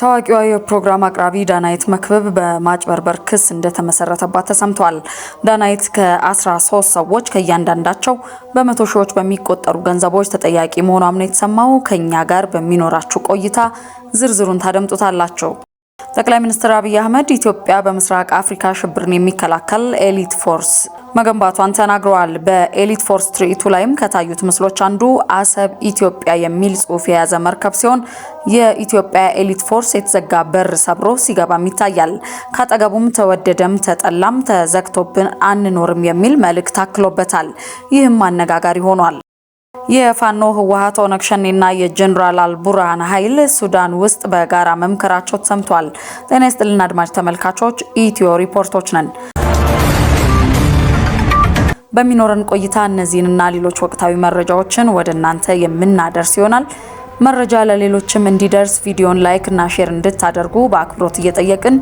ታዋቂዋ የፕሮግራም አቅራቢ ዳናይት መክብብ በማጭበርበር ክስ እንደተመሰረተባት ተሰምቷል። ዳናይት ከ13 ሰዎች ከእያንዳንዳቸው በመቶ ሺዎች በሚቆጠሩ ገንዘቦች ተጠያቂ መሆኗም ነው የተሰማው። ከኛ ጋር በሚኖራችሁ ቆይታ ዝርዝሩን ታደምጡታላችሁ። ጠቅላይ ሚኒስትር አብይ አህመድ ኢትዮጵያ በምስራቅ አፍሪካ ሽብርን የሚከላከል ኤሊት ፎርስ መገንባቷን ተናግረዋል። በኤሊት ፎርስ ትርኢቱ ላይም ከታዩት ምስሎች አንዱ አሰብ ኢትዮጵያ የሚል ጽሑፍ የያዘ መርከብ ሲሆን የኢትዮጵያ ኤሊት ፎርስ የተዘጋ በር ሰብሮ ሲገባም ይታያል። ካጠገቡም ተወደደም ተጠላም ተዘግቶብን አንኖርም የሚል መልእክት አክሎበታል። ይህም አነጋጋሪ ሆኗል። የፋኖ ህወሓት ኦነግ ሸኔና የጀነራል አልቡርሃን ኃይል ሱዳን ውስጥ በጋራ መምከራቸው ተሰምቷል። ጤና ይስጥልን አድማጭ ተመልካቾች፣ ኢትዮ ሪፖርቶች ነን። በሚኖረን ቆይታ እነዚህንና ሌሎች ወቅታዊ መረጃዎችን ወደ እናንተ የምናደርስ ይሆናል። መረጃ ለሌሎችም እንዲደርስ ቪዲዮን ላይክ እና ሼር እንድታደርጉ በአክብሮት እየጠየቅን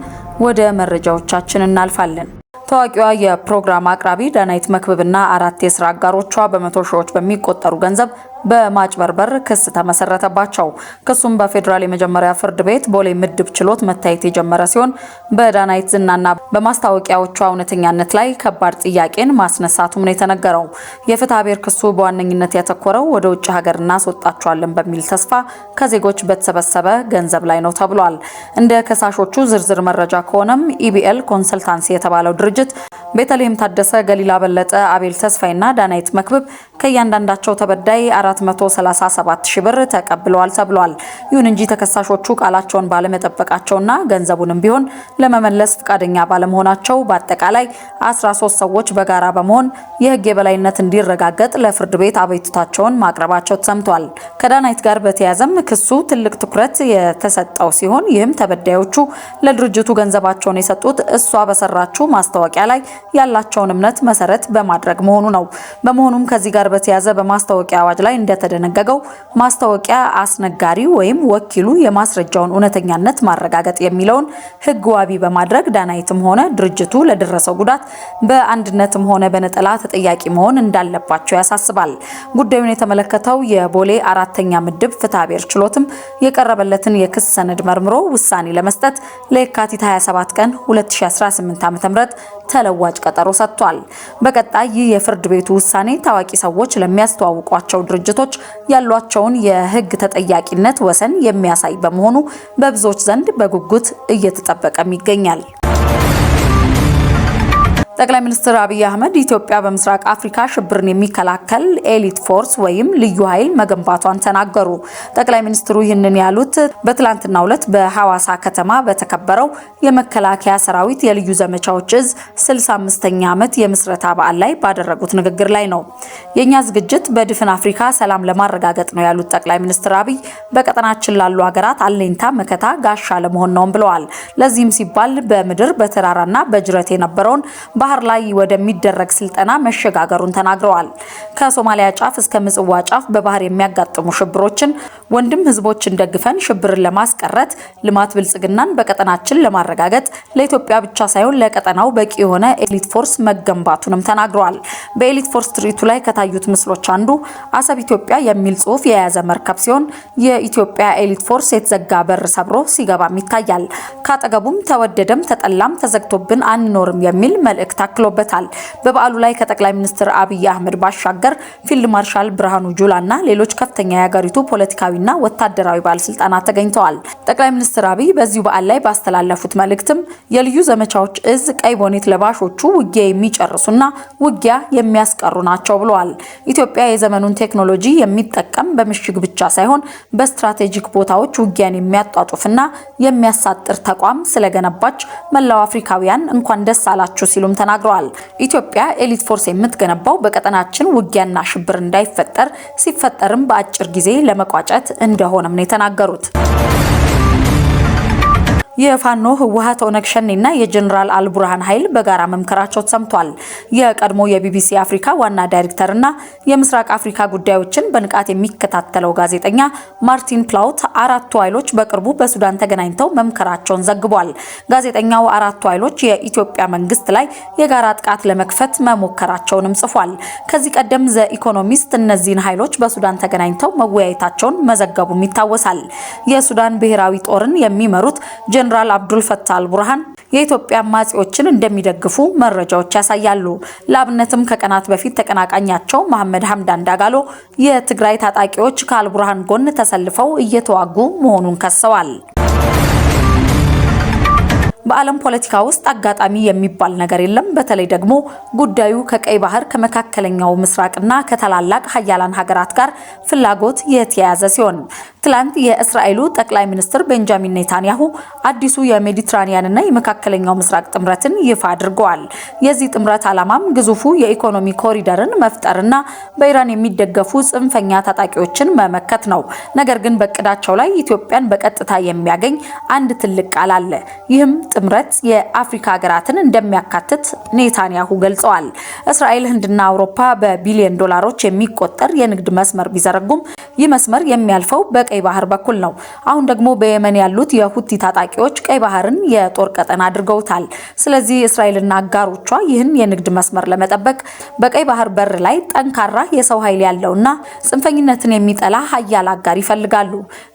ወደ መረጃዎቻችን እናልፋለን። ታዋቂዋ የፕሮግራም አቅራቢ ዳናይት መክብብና 4 የስራ አጋሮቿ በመቶ ሺዎች በሚቆጠሩ ገንዘብ በማጭበርበር ክስ ተመሰረተባቸው። ክሱም በፌዴራል የመጀመሪያ ፍርድ ቤት ቦሌ ምድብ ችሎት መታየት የጀመረ ሲሆን በዳናይት ዝናና በማስታወቂያዎቿ እውነተኛነት ላይ ከባድ ጥያቄን ማስነሳቱም ነው የተነገረው። የፍትሐብሔር ክሱ በዋነኝነት ያተኮረው ወደ ውጭ ሀገር እናስወጣቸዋለን በሚል ተስፋ ከዜጎች በተሰበሰበ ገንዘብ ላይ ነው ተብሏል። እንደ ከሳሾቹ ዝርዝር መረጃ ከሆነም ኢቢኤል ኮንሰልታንሲ የተባለው ድርጅት ቤተልሔም ታደሰ፣ ገሊላ በለጠ፣ አቤል ተስፋይና ዳናይት መክብብ ከእያንዳንዳቸው ተበዳይ 437 ሺህ ብር ተቀብለዋል ተብሏል። ይሁን እንጂ ተከሳሾቹ ቃላቸውን ባለመጠበቃቸውና ገንዘቡንም ቢሆን ለመመለስ ፈቃደኛ ባለመሆናቸው በአጠቃላይ 13 ሰዎች በጋራ በመሆን የሕግ የበላይነት እንዲረጋገጥ ለፍርድ ቤት አቤቱታቸውን ማቅረባቸው ተሰምቷል። ከዳናይት ጋር በተያያዘም ክሱ ትልቅ ትኩረት የተሰጠው ሲሆን ይህም ተበዳዮቹ ለድርጅቱ ገንዘባቸውን የሰጡት እሷ በሰራችው ማስታወቂያ ላይ ያላቸውን እምነት መሰረት በማድረግ መሆኑ ነው። በመሆኑም ከዚህ ጋር በተያያዘ በማስታወቂያ አዋጅ ላይ እንደተደነገገው ማስታወቂያ አስነጋሪ ወይም ወኪሉ የማስረጃውን እውነተኛነት ማረጋገጥ የሚለውን ሕግ ዋቢ በማድረግ ዳናይትም ሆነ ድርጅቱ ለደረሰው ጉዳት በአንድነትም ሆነ በነጠላ ተጠያቂ መሆን እንዳለባቸው ያሳስባል። ጉዳዩን የተመለከተው የቦሌ 4ኛ ምድብ ፍትሐብሔር ችሎትም የቀረበለትን የክስ ሰነድ መርምሮ ውሳኔ ለመስጠት ለየካቲት 27 ቀን 2018 ዓ.ም ተለዋጭ ቀጠሮ ሰጥቷል። በቀጣይ ይህ የፍርድ ቤቱ ውሳኔ ታዋቂ ሰዎች ለሚያስተዋውቋቸው ድርጅቶች ያሏቸውን የሕግ ተጠያቂነት ወሰን የሚያሳይ በመሆኑ በብዙዎች ዘንድ በጉጉት እየተጠበቀም ይገኛል። ጠቅላይ ሚኒስትር አብይ አህመድ ኢትዮጵያ በምስራቅ አፍሪካ ሽብርን የሚከላከል ኤሊት ፎርስ ወይም ልዩ ኃይል መገንባቷን ተናገሩ። ጠቅላይ ሚኒስትሩ ይህንን ያሉት በትላንትናው ዕለት በሐዋሳ ከተማ በተከበረው የመከላከያ ሰራዊት የልዩ ዘመቻዎች እዝ 65ኛ ዓመት የምስረታ በዓል ላይ ባደረጉት ንግግር ላይ ነው። የኛ ዝግጅት በድፍን አፍሪካ ሰላም ለማረጋገጥ ነው ያሉት ጠቅላይ ሚኒስትር አብይ በቀጠናችን ላሉ ሀገራት አለኝታ መከታ ጋሻ ለመሆን ነው ብለዋል። ለዚህም ሲባል በምድር በተራራና በጅረት የነበረውን ባህር ላይ ወደሚደረግ ስልጠና መሸጋገሩን ተናግረዋል። ከሶማሊያ ጫፍ እስከ ምጽዋ ጫፍ በባህር የሚያጋጥሙ ሽብሮችን ወንድም ህዝቦችን ደግፈን ሽብርን ለማስቀረት ልማት ብልጽግናን በቀጠናችን ለማረጋገጥ ለኢትዮጵያ ብቻ ሳይሆን ለቀጠናው በቂ የሆነ ኤሊት ፎርስ መገንባቱንም ተናግረዋል። በኤሊት ፎርስ ትርኢቱ ላይ ከታዩት ምስሎች አንዱ አሰብ ኢትዮጵያ የሚል ጽሑፍ የያዘ መርከብ ሲሆን የኢትዮጵያ ኤሊት ፎርስ የተዘጋ በር ሰብሮ ሲገባም ይታያል። ካጠገቡም ተወደደም ተጠላም ተዘግቶብን አንኖርም የሚል መልእክት ታክሎበታል። በበዓሉ ላይ ከጠቅላይ ሚኒስትር አብይ አህመድ ባሻገር ፊልድ ማርሻል ብርሃኑ ጁላና ሌሎች ከፍተኛ የሀገሪቱ ፖለቲካዊና ወታደራዊ ባለስልጣናት ተገኝተዋል። ጠቅላይ ሚኒስትር አብይ በዚሁ በዓል ላይ ባስተላለፉት መልእክትም የልዩ ዘመቻዎች እዝ ቀይ ቦኔት ለባሾቹ ውጊያ የሚጨርሱና ውጊያ የሚያስቀሩ ናቸው ብለዋል። ኢትዮጵያ የዘመኑን ቴክኖሎጂ የሚጠቀም በምሽግ ብቻ ሳይሆን በስትራቴጂክ ቦታዎች ውጊያን የሚያጧጡፍና የሚያሳጥር ተቋም ስለገነባች መላው አፍሪካውያን እንኳን ደስ አላችሁ ሲሉም ተናግረዋል። ኢትዮጵያ ኤሊት ፎርስ የምትገነባው በቀጠናችን ውጊያና ሽብር እንዳይፈጠር ሲፈጠርም በአጭር ጊዜ ለመቋጨት እንደሆነም ነው የተናገሩት። የፋኖ ህወሓት ኦነግ ሸኔና የጀነራል አልቡርሃን ኃይል በጋራ መምከራቸው ተሰምቷል። የቀድሞ የቢቢሲ አፍሪካ ዋና ዳይሬክተርና የምስራቅ አፍሪካ ጉዳዮችን በንቃት የሚከታተለው ጋዜጠኛ ማርቲን ፕላውት አራቱ ኃይሎች በቅርቡ በሱዳን ተገናኝተው መምከራቸውን ዘግቧል። ጋዜጠኛው አራቱ ኃይሎች የኢትዮጵያ መንግስት ላይ የጋራ ጥቃት ለመክፈት መሞከራቸውንም ጽፏል። ከዚህ ቀደም ዘ ኢኮኖሚስት እነዚህን ኃይሎች በሱዳን ተገናኝተው መወያየታቸውን መዘገቡም ይታወሳል። የሱዳን ብሔራዊ ጦርን የሚመሩት ጀነራል አብዱል ፈታህ አልቡርሃን የኢትዮጵያ አማጺዎችን እንደሚደግፉ መረጃዎች ያሳያሉ። ለአብነትም ከቀናት በፊት ተቀናቃኛቸው መሐመድ ሐምዳን ዳጋሎ የትግራይ ታጣቂዎች ከአልቡርሃን ጎን ተሰልፈው እየተዋጉ መሆኑን ከሰዋል። በዓለም ፖለቲካ ውስጥ አጋጣሚ የሚባል ነገር የለም። በተለይ ደግሞ ጉዳዩ ከቀይ ባህር ከመካከለኛው ምስራቅና ከታላላቅ ሀያላን ሀገራት ጋር ፍላጎት የተያያዘ ሲሆን ትላንት የእስራኤሉ ጠቅላይ ሚኒስትር ቤንጃሚን ኔታንያሁ አዲሱ የሜዲትራኒያንና የመካከለኛው ምስራቅ ጥምረትን ይፋ አድርገዋል። የዚህ ጥምረት ዓላማም ግዙፉ የኢኮኖሚ ኮሪደርን መፍጠርና በኢራን የሚደገፉ ጽንፈኛ ታጣቂዎችን መመከት ነው። ነገር ግን በእቅዳቸው ላይ ኢትዮጵያን በቀጥታ የሚያገኝ አንድ ትልቅ ቃል አለ። ይህም ጥምረት የአፍሪካ ሀገራትን እንደሚያካትት ኔታንያሁ ገልጸዋል። እስራኤል፣ ህንድና አውሮፓ በቢሊዮን ዶላሮች የሚቆጠር የንግድ መስመር ቢዘረጉም ይህ መስመር የሚያልፈው በቀይ ባህር በኩል ነው። አሁን ደግሞ በየመን ያሉት የሁቲ ታጣቂዎች ቀይ ባህርን የጦር ቀጠና አድርገውታል። ስለዚህ እስራኤልና አጋሮቿ ይህን የንግድ መስመር ለመጠበቅ በቀይ ባህር በር ላይ ጠንካራ የሰው ኃይል ያለውና ጽንፈኝነትን የሚጠላ ሀያል አጋር ይፈልጋሉ።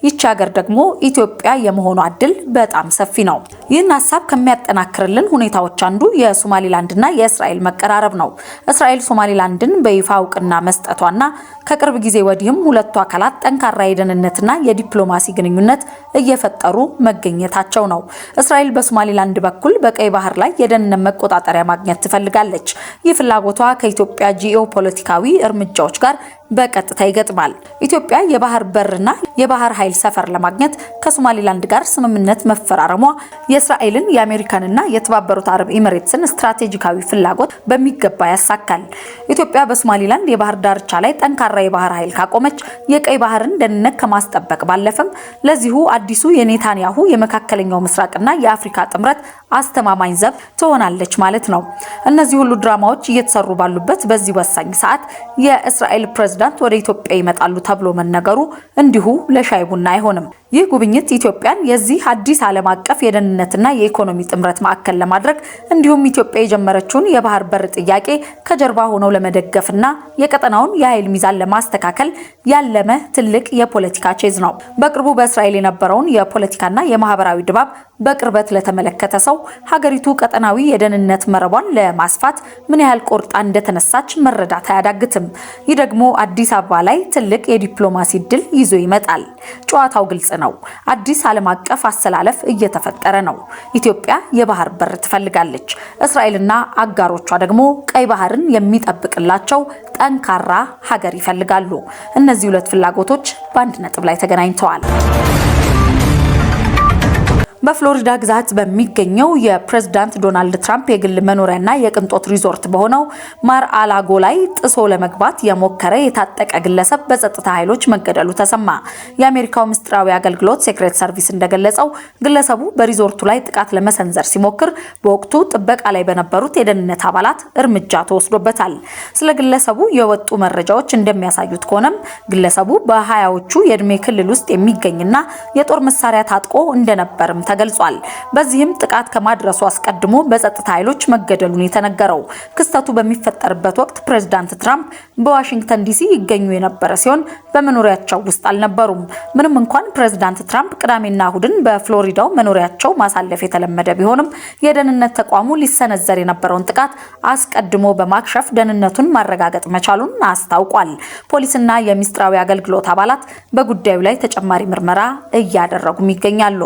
ይቺ ሀገር ደግሞ ኢትዮጵያ የመሆኗ እድል በጣም ሰፊ ነው። ይህን ሀሳብ ከሚያጠናክርልን ሁኔታዎች አንዱ የሶማሊላንድና የእስራኤል መቀራረብ ነው። እስራኤል ሶማሊላንድን በይፋ እውቅና መስጠቷና ከቅርብ ጊዜ ወዲህም ሁለቱ አካላት ጠንካራ የደህንነትና የዲፕሎማሲ ግንኙነት እየፈጠሩ መገኘታቸው ነው። እስራኤል በሶማሊላንድ በኩል በቀይ ባህር ላይ የደህንነት መቆጣጠሪያ ማግኘት ትፈልጋለች። ይህ ፍላጎቷ ከኢትዮጵያ ጂኦፖለቲካዊ እርምጃዎች ጋር በቀጥታ ይገጥማል። ኢትዮጵያ የባህር በርና የባህር ኃይል ሰፈር ለማግኘት ከሶማሊላንድ ጋር ስምምነት መፈራረሟ የእስራኤልን የአሜሪካንና የተባበሩት አረብ ኤሚሬትስን ስትራቴጂካዊ ፍላጎት በሚገባ ያሳካል። ኢትዮጵያ በሶማሊላንድ የባህር ዳርቻ ላይ ጠንካራ የባህር ኃይል ካቆመች የቀይ ባህርን ደህንነት ከማስጠበቅ ባለፈም ለዚሁ አዲሱ የኔታንያሁ የመካከለኛው ምስራቅና የአፍሪካ ጥምረት አስተማማኝ ዘብ ትሆናለች ማለት ነው። እነዚህ ሁሉ ድራማዎች እየተሰሩ ባሉበት በዚህ ወሳኝ ሰዓት የእስራኤል ፕሬዝዳንት ወደ ኢትዮጵያ ይመጣሉ ተብሎ መነገሩ እንዲሁ ለሻይ ቡና አይሆንም። ይህ ጉብኝት ኢትዮጵያን የዚህ አዲስ ዓለም አቀፍ የደህንነትና የኢኮኖሚ ጥምረት ማዕከል ለማድረግ እንዲሁም ኢትዮጵያ የጀመረችውን የባህር በር ጥያቄ ከጀርባ ሆነው ለመደገፍና የቀጠናውን የኃይል ሚዛን ለማስተካከል ያለመ ትልቅ የፖለቲካ ቼዝ ነው። በቅርቡ በእስራኤል የነበረውን የፖለቲካና የማህበራዊ ድባብ በቅርበት ለተመለከተ ሰው ሀገሪቱ ቀጠናዊ የደህንነት መረቧን ለማስፋት ምን ያህል ቆርጣ እንደተነሳች መረዳት አያዳግትም። ይህ ደግሞ አዲስ አበባ ላይ ትልቅ የዲፕሎማሲ ድል ይዞ ይመጣል። ጨዋታው ግልጽ ነው። አዲስ ዓለም አቀፍ አሰላለፍ እየተፈጠረ ነው። ኢትዮጵያ የባህር በር ትፈልጋለች። እስራኤልና አጋሮቿ ደግሞ ቀይ ባህርን የሚጠብቅላቸው ጠንካራ ሀገር ይፈልጋሉ። እነዚህ ሁለት ፍላጎቶች በአንድ ነጥብ ላይ ተገናኝተዋል። በፍሎሪዳ ግዛት በሚገኘው የፕሬዝዳንት ዶናልድ ትራምፕ የግል መኖሪያና የቅንጦት ሪዞርት በሆነው ማር አላጎ ላይ ጥሶ ለመግባት የሞከረ የታጠቀ ግለሰብ በጸጥታ ኃይሎች መገደሉ ተሰማ። የአሜሪካው ምስጢራዊ አገልግሎት ሴክሬት ሰርቪስ እንደገለጸው ግለሰቡ በሪዞርቱ ላይ ጥቃት ለመሰንዘር ሲሞክር በወቅቱ ጥበቃ ላይ በነበሩት የደህንነት አባላት እርምጃ ተወስዶበታል። ስለ ግለሰቡ የወጡ መረጃዎች እንደሚያሳዩት ከሆነም ግለሰቡ በ20ዎቹ የእድሜ ክልል ውስጥ የሚገኝና የጦር መሳሪያ ታጥቆ እንደነበርም ተገልጿል። በዚህም ጥቃት ከማድረሱ አስቀድሞ በጸጥታ ኃይሎች መገደሉን የተነገረው። ክስተቱ በሚፈጠርበት ወቅት ፕሬዝዳንት ትራምፕ በዋሽንግተን ዲሲ ይገኙ የነበረ ሲሆን በመኖሪያቸው ውስጥ አልነበሩም። ምንም እንኳን ፕሬዝዳንት ትራምፕ ቅዳሜና እሁድን በፍሎሪዳው መኖሪያቸው ማሳለፍ የተለመደ ቢሆንም የደህንነት ተቋሙ ሊሰነዘር የነበረውን ጥቃት አስቀድሞ በማክሸፍ ደህንነቱን ማረጋገጥ መቻሉን አስታውቋል። ፖሊስና የምስጢራዊ አገልግሎት አባላት በጉዳዩ ላይ ተጨማሪ ምርመራ እያደረጉም ይገኛሉ።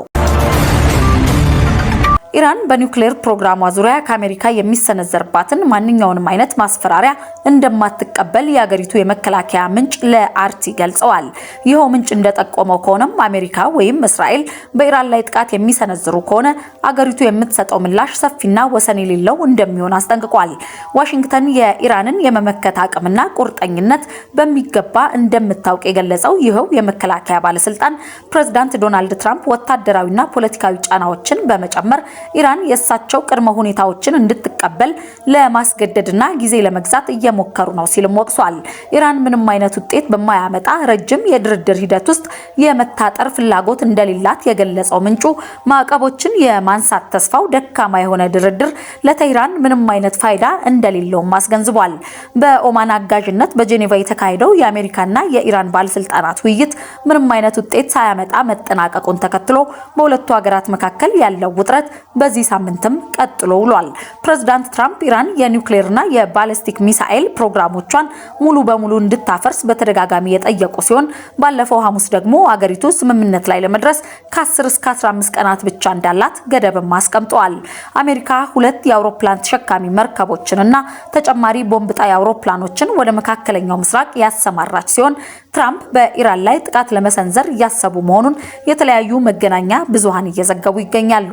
ኢራን በኒውክሌር ፕሮግራሟ ዙሪያ ከአሜሪካ የሚሰነዘርባትን ማንኛውንም አይነት ማስፈራሪያ እንደማትቀበል የአገሪቱ የመከላከያ ምንጭ ለአርቲ ገልጸዋል። ይኸው ምንጭ እንደጠቆመው ከሆነም አሜሪካ ወይም እስራኤል በኢራን ላይ ጥቃት የሚሰነዝሩ ከሆነ አገሪቱ የምትሰጠው ምላሽ ሰፊና ወሰን የሌለው እንደሚሆን አስጠንቅቋል። ዋሽንግተን የኢራንን የመመከት አቅምና ቁርጠኝነት በሚገባ እንደምታውቅ የገለጸው ይኸው የመከላከያ ባለስልጣን ፕሬዝዳንት ዶናልድ ትራምፕ ወታደራዊና ፖለቲካዊ ጫናዎችን በመጨመር ኢራን የእሳቸው ቅድመ ሁኔታዎችን እንድትቀበል ለማስገደድና ጊዜ ለመግዛት እየሞከሩ ነው ሲልም ወቅሷል። ኢራን ምንም አይነት ውጤት በማያመጣ ረጅም የድርድር ሂደት ውስጥ የመታጠር ፍላጎት እንደሌላት የገለጸው ምንጩ ማዕቀቦችን የማንሳት ተስፋው ደካማ የሆነ ድርድር ለቴህራን ምንም አይነት ፋይዳ እንደሌለውም አስገንዝቧል። በኦማን አጋዥነት በጄኔቫ የተካሄደው የአሜሪካና የኢራን ባለስልጣናት ውይይት ምንም አይነት ውጤት ሳያመጣ መጠናቀቁን ተከትሎ በሁለቱ ሀገራት መካከል ያለው ውጥረት በዚህ ሳምንትም ቀጥሎ ውሏል። ፕሬዝዳንት ትራምፕ ኢራን የኒውክሌርና የባሊስቲክ ሚሳኤል ፕሮግራሞቿን ሙሉ በሙሉ እንድታፈርስ በተደጋጋሚ የጠየቁ ሲሆን ባለፈው ሐሙስ ደግሞ አገሪቱ ስምምነት ላይ ለመድረስ ከ10 እስከ 15 ቀናት ብቻ እንዳላት ገደብም አስቀምጠዋል። አሜሪካ 2 የአውሮፕላን ተሸካሚ መርከቦችንና ተጨማሪ ቦምብ ጣይ አውሮፕላኖችን ወደ መካከለኛው ምስራቅ ያሰማራች ሲሆን ትራምፕ በኢራን ላይ ጥቃት ለመሰንዘር እያሰቡ መሆኑን የተለያዩ መገናኛ ብዙሃን እየዘገቡ ይገኛሉ።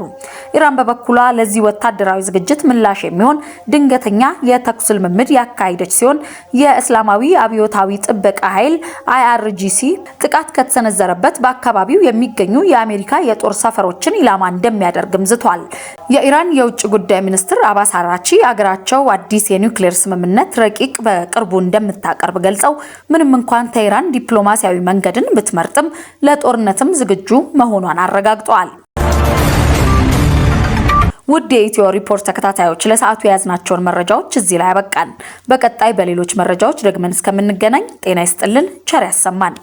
ኢራን በበኩሏ ለዚህ ወታደራዊ ዝግጅት ምላሽ የሚሆን ድንገተኛ የተኩስ ልምምድ ያካሄደች ሲሆን የእስላማዊ አብዮታዊ ጥበቃ ኃይል IRGC ጥቃት ከተሰነዘረበት በአካባቢው የሚገኙ የአሜሪካ የጦር ሰፈሮችን ኢላማ እንደሚያደርግም ዝቷል። የኢራን የውጭ ጉዳይ ሚኒስትር አባስ አራቺ አገራቸው አዲስ የኒውክሌር ስምምነት ረቂቅ በቅርቡ እንደምታቀርብ ገልጸው ምንም እንኳን ቴህራን ዲፕሎማሲያዊ መንገድን ብትመርጥም ለጦርነትም ዝግጁ መሆኗን አረጋግጠዋል። ውድ የኢትዮ ሪፖርት ተከታታዮች ለሰዓቱ የያዝናቸውን መረጃዎች እዚህ ላይ አበቃን። በቀጣይ በሌሎች መረጃዎች ደግመን እስከምንገናኝ ጤና ይስጥልን፣ ቸር ያሰማን።